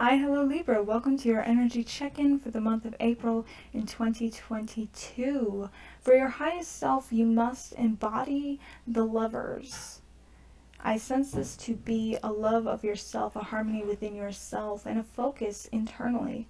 Hi, hello Libra. Welcome to your energy check-in for the month of April in 2022. For your highest self, you must embody the lovers. I sense this to be a love of yourself, a harmony within yourself, and a focus internally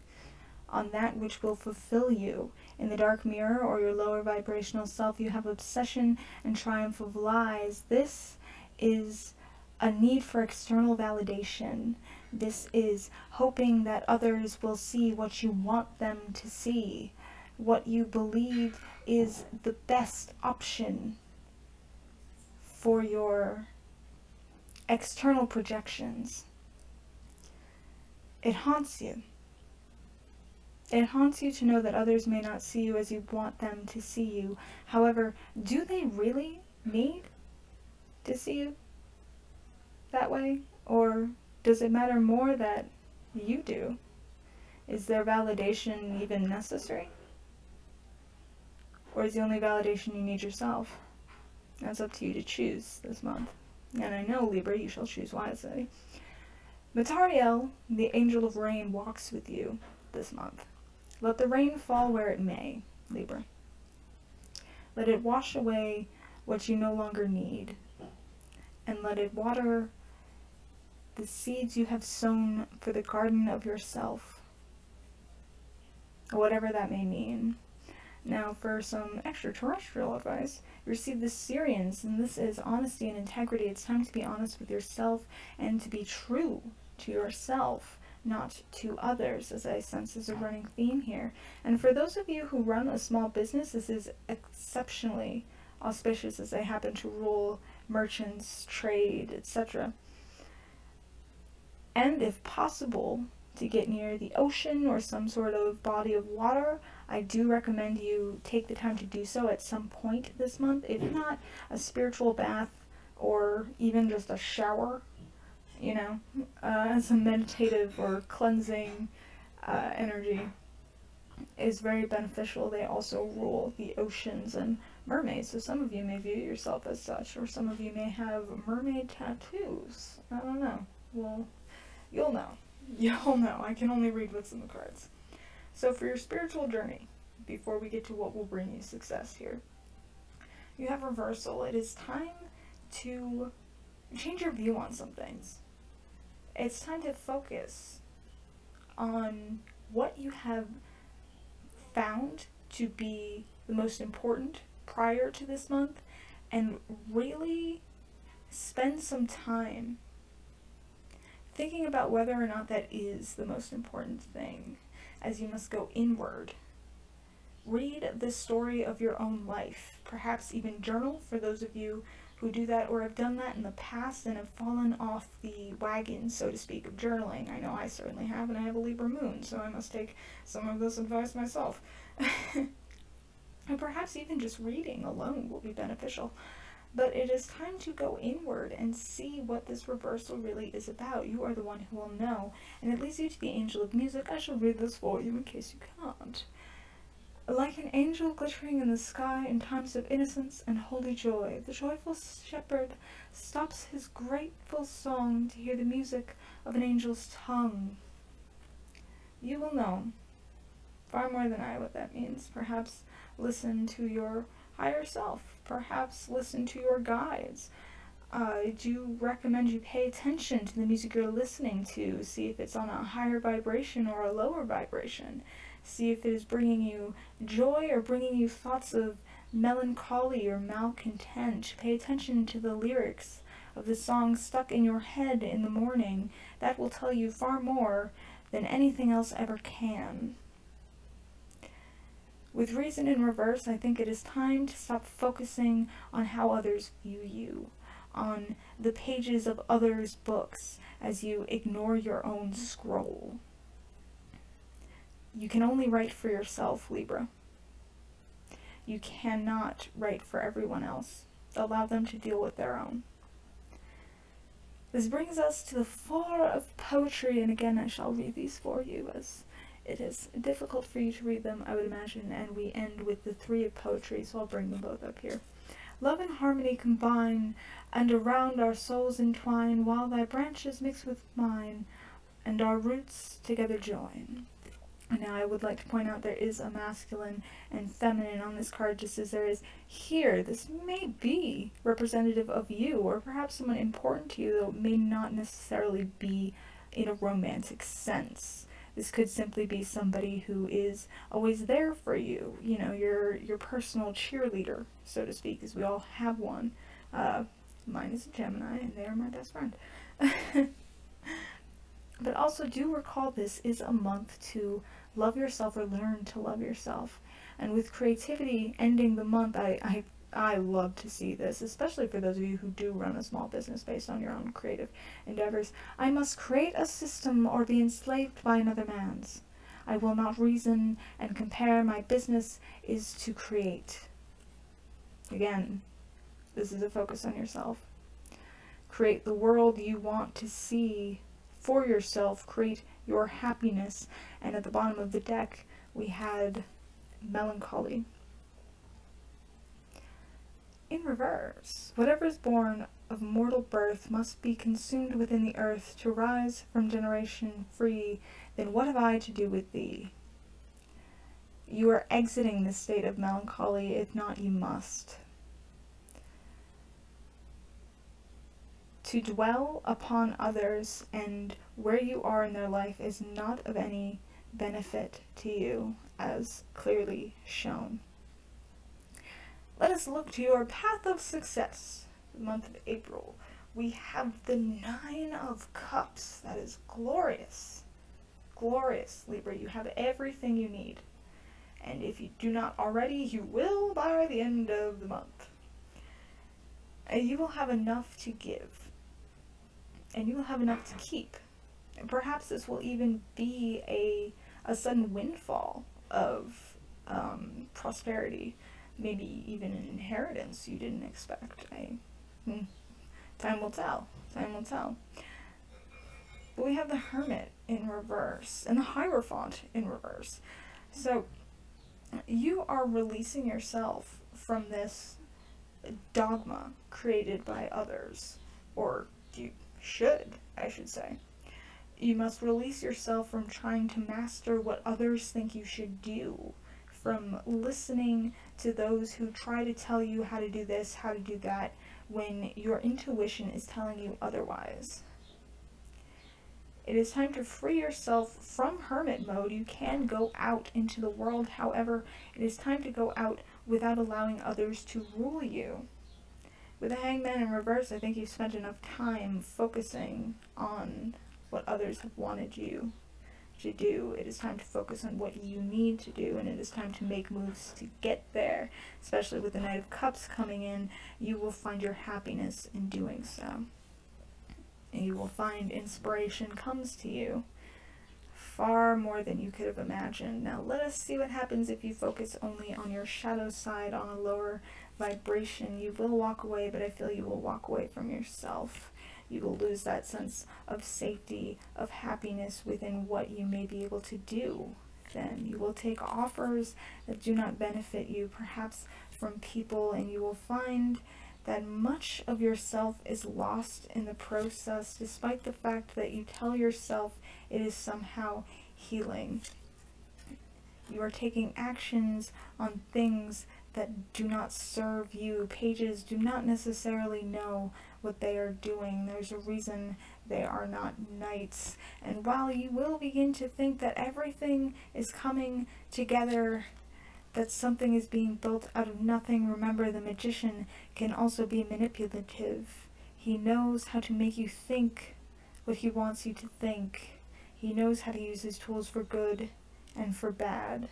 on that which will fulfill you. In the dark mirror or your lower vibrational self, you have obsession and triumph of lies. This is a need for external validation. This is hoping that others will see what you want them to see, what you believe is the best option for your external projections. It haunts you. It haunts you to know that others may not see you as you want them to see you. However, do they really need to see you that way? Or does it matter more that you do? Is their validation even necessary? Or is the only validation you need yourself? That's up to you to choose this month. And I know, Libra, you shall choose wisely. Matariel, the angel of rain, walks with you this month. Let the rain fall where it may, Libra. Let it wash away what you no longer need. And let it water the seeds you have sown for the garden of yourself, whatever that may mean. Now, for some extraterrestrial advice, you receive the Syrians, and this is honesty and integrity. It's time to be honest with yourself and to be true to yourself, not to others, as I sense is a running theme here. And for those of you who run a small business, this is exceptionally auspicious, as I happen to rule merchants, trade, etc. And if possible, to get near the ocean or some sort of body of water, I do recommend you take the time to do so at some point this month. If not, a spiritual bath or even just a shower, as a meditative or cleansing energy is very beneficial. They also rule the oceans and mermaids, so some of you may view yourself as such, or some of you may have mermaid tattoos. I don't know. Well, you'll know. You'll know. I can only read what's in the cards. So for your spiritual journey, before we get to what will bring you success here, you have reversal. It is time to change your view on some things. It's time to focus on what you have found to be the most important prior to this month and really spend some time thinking about whether or not that is the most important thing, as you must go inward. Read the story of your own life, perhaps even journal for those of you who do that or have done that in the past and have fallen off the wagon, so to speak, of journaling. I know I certainly have, and I have a Libra moon, so I must take some of this advice myself. And perhaps even just reading alone will be beneficial. But it is time to go inward and see what this reversal really is about. You are the one who will know. And it leads you to the angel of music. I shall read this for you in case you can't. Like an angel glittering in the sky in times of innocence and holy joy, the joyful shepherd stops his grateful song to hear the music of an angel's tongue. You will know far more than I what that means. Perhaps listen to your higher self. Perhaps listen to your guides. I do recommend you pay attention to the music you're listening to. See if it's on a higher vibration or a lower vibration. See if it is bringing you joy or bringing you thoughts of melancholy or malcontent. Pay attention to the lyrics of the song stuck in your head in the morning. That will tell you far more than anything else ever can. With reason in reverse, I think it is time to stop focusing on how others view you, on the pages of others' books, as you ignore your own scroll. You can only write for yourself, Libra. You cannot write for everyone else. Allow them to deal with their own. This brings us to the Four of Poetry, and again I shall read these for you, as it is difficult for you to read them, I would imagine, and we end with the Three of Poetry, so I'll bring them both up here. Love and harmony combine, and around our souls entwine, while thy branches mix with mine. and our roots together join. Now, I would like to point out there is a masculine and feminine on this card, just as there is here. This may be representative of you, or perhaps someone important to you, though it may not necessarily be in a romantic sense. This could simply be somebody who is always there for you, you know, your personal cheerleader, so to speak, as we all have one. Mine is a Gemini, and they are my best friend. But also do recall this is a month to love yourself or learn to love yourself. And with creativity ending the month, I love to see this, especially for those of you who do run a small business based on your own creative endeavors. I must create a system or be enslaved by another man's. I will not reason and compare. My business is to create. Again, this is a focus on yourself. Create the world you want to see for yourself. Create your happiness. And at the bottom of the deck, we had melancholy. In reverse, whatever is born of mortal birth must be consumed within the earth to rise from generation free. Then what have I to do with thee? You are exiting the state of melancholy, if not you must. To dwell upon others and where you are in their life is not of any benefit to you, as clearly shown. Let us look to your path of success, the month of April. We have the 9 of Cups. That is glorious. Glorious, Libra. You have everything you need. And if you do not already, you will by the end of the month. And you will have enough to give. And you will have enough to keep. And perhaps this will even be a sudden windfall of prosperity. Maybe even an inheritance you didn't expect. Time will tell. Time will tell. But we have the Hermit in reverse and the Hierophant in reverse. So you are releasing yourself from this dogma created by others, or you should, I should say. You must release yourself from trying to master what others think you should do, from listening to those who try to tell you how to do this, how to do that, when your intuition is telling you otherwise. It is time to free yourself from hermit mode. You can go out into the world, however, it is time to go out without allowing others to rule you. With the Hangman in reverse, I think you've spent enough time focusing on what others have wanted you to do. It is time to focus on what you need to do, and it is time to make moves to get there. Especially with the Knight of Cups coming in, you will find your happiness in doing so. And you will find inspiration comes to you far more than you could have imagined. Now let us see what happens if you focus only on your shadow side, on a lower vibration. You will walk away, but I feel you will walk away from yourself. You will lose that sense of safety, of happiness within what you may be able to do. Then you will take offers that do not benefit you, perhaps from people, and you will find that much of yourself is lost in the process, despite the fact that you tell yourself it is somehow healing. You are taking actions on things that do not serve you. Pages do not necessarily know what they are doing. There's a reason they are not knights. And while you will begin to think that everything is coming together, that something is being built out of nothing, remember the magician can also be manipulative. He knows how to make you think what he wants you to think. He knows how to use his tools for good and for bad.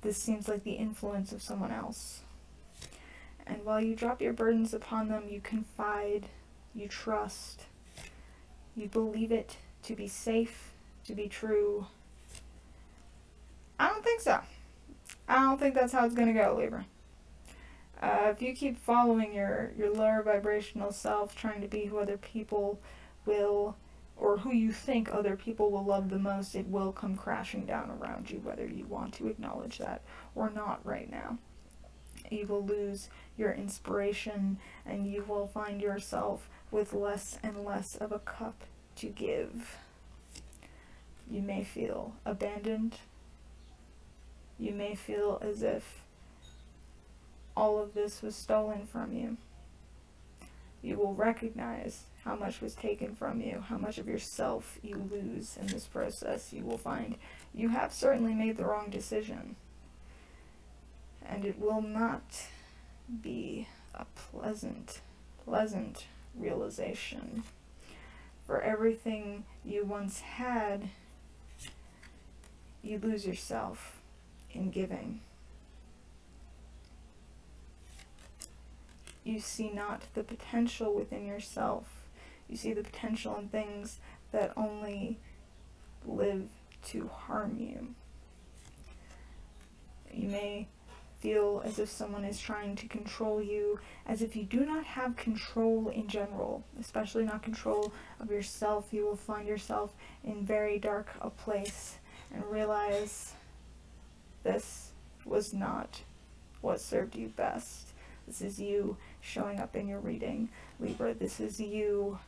This seems like the influence of someone else. And while you drop your burdens upon them, you confide, you trust, you believe it to be safe, to be true. I don't think so. I don't think that's how it's going to go, Libra. If you keep following your lower vibrational self, trying to be who other people will, or who you think other people will love the most, it will come crashing down around you, whether you want to acknowledge that or not right now. You will lose your inspiration, and you will find yourself with less and less of a cup to give. You may feel abandoned. You may feel as if all of this was stolen from you. You will recognize how much was taken from you, how much of yourself you lose in this process. You will find you have certainly made the wrong decision. And it will not be a pleasant realization. For everything you once had, you lose yourself in giving. You see not the potential within yourself. You see the potential in things that only live to harm you. You may feel as if someone is trying to control you, as if you do not have control in general, especially not control of yourself. You will find yourself in very dark a place and realize this was not what served you best. This is you showing up in your reading, Libra. This is you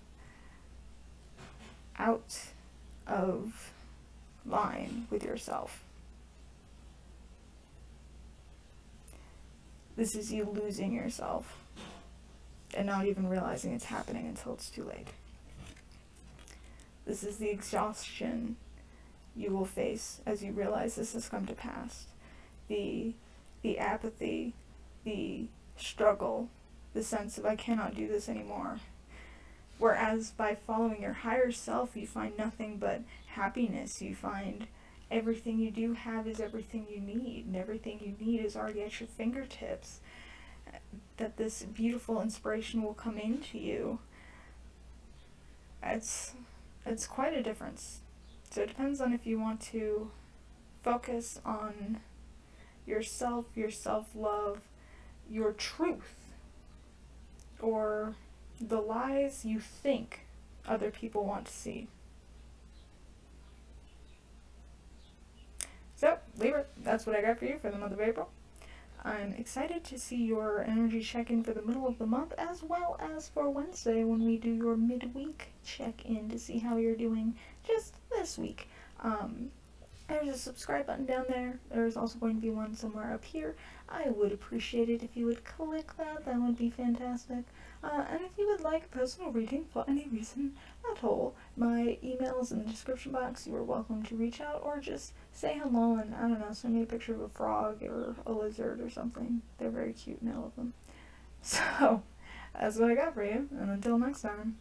out of line with yourself. This is you losing yourself and not even realizing it's happening until it's too late. This is the exhaustion you will face as you realize this has come to pass. The apathy, the struggle, the sense of I cannot do this anymore. Whereas by following your higher self, you find nothing but happiness. You find everything you do have is everything you need, and everything you need is already at your fingertips. That this beautiful inspiration will come into you. It's quite a difference. So it depends on if you want to focus on yourself, your self-love, your truth, or the lies you think other people want to see. So, Libra, that's what I got for you for the month of April. I'm excited to see your energy check-in for the middle of the month, as well as for Wednesday when we do your midweek check-in to see how you're doing just this week. There's a subscribe button down there. There's also going to be one somewhere up here. I would appreciate it if you would click that. That would be fantastic. And if you would like a personal reading for any reason at all, my email's in the description box. You are welcome to reach out or just say hello and, I don't know, send me a picture of a frog or a lizard or something. They're very cute and I love them. So, that's what I got for you. And until next time.